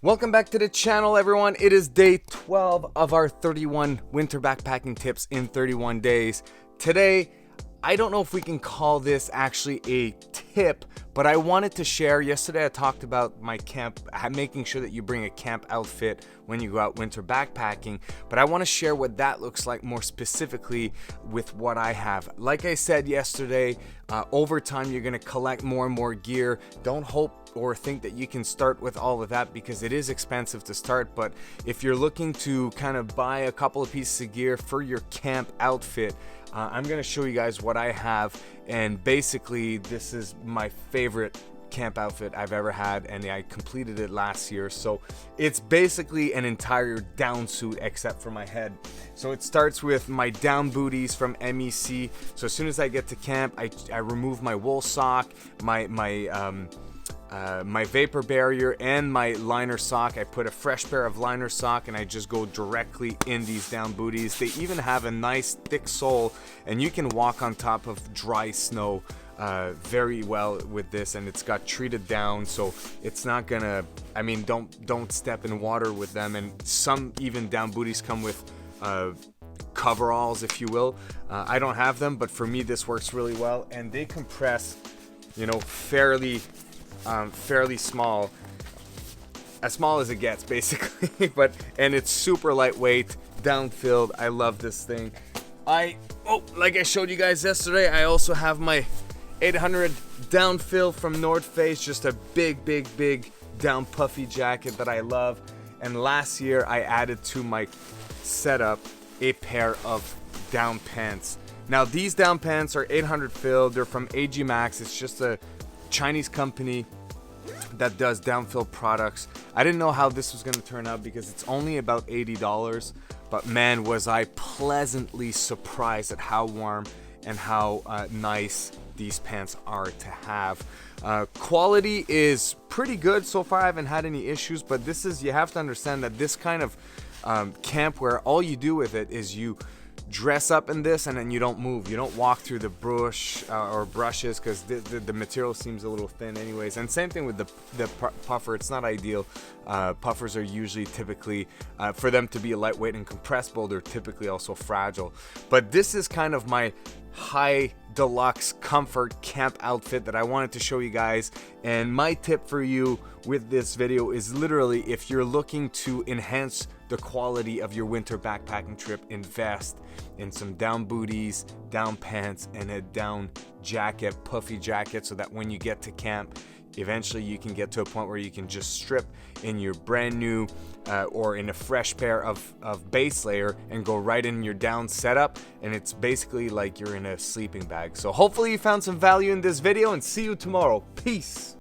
Welcome back to the channel, everyone. It is day 12 of our 31 winter backpacking tips in 31 days. Today, I don't know if we can call this actually a tip, but I wanted to share. Yesterday I talked about my camp, making sure that you bring a camp outfit when you go out winter backpacking, but I want to share what that looks like more specifically with what I have. Like I said yesterday, over time you're going to collect more and more gear. Don't hope or think that you can start with all of that because it is expensive to start, but if you're looking to kind of buy a couple of pieces of gear for your camp outfit, I'm going to show you guys what I have, and basically this is my favorite camp outfit I've ever had, and I completed it last year. So it's basically an entire down suit except for my head. So it starts with my down booties from MEC. So as soon as I get to camp, I remove my wool sock, my vapor barrier, and my liner sock. I put a fresh pair of liner sock and I just go directly in these down booties. They even have a nice thick sole and you can walk on top of dry snow very well with this, and it's got treated down, so it's not gonna, I mean, don't step in water with them. And some even down booties come with coveralls, if you will. I don't have them, but for me this works really well, and they compress, you know, fairly small, as small as it gets basically. But and it's super lightweight, down filled. I love this thing. Like I showed you guys yesterday, I also have my 800 down fill from North Face, just a big down puffy jacket that I love. And last year I added to my setup a pair of down pants. Now these down pants are 800 fill. They're from AG Max. It's just a Chinese company that does downfill products. I didn't know how this was going to turn out because it's only about $80, but man, was I pleasantly surprised at how warm and how nice these pants are to have. Quality is pretty good so far. I haven't had any issues, but this is, you have to understand that this kind of camp where all you do with it is you dress up in this and then you don't move. You don't walk through the brush or brushes because the material seems a little thin anyways. And same thing with the puffer. It's not ideal. Puffers are usually typically, for them to be lightweight and compressible, they're typically also fragile. But this is kind of my high deluxe comfort camp outfit that I wanted to show you guys. And my tip for you with this video is literally, if you're looking to enhance the quality of your winter backpacking trip, invest in some down booties, down pants, and a down jacket, puffy jacket, so that when you get to camp, eventually you can get to a point where you can just strip in your brand new or in a fresh pair of base layer and go right in your down setup, and it's basically like you're in a sleeping bag. So hopefully you found some value in this video, and see you tomorrow. Peace.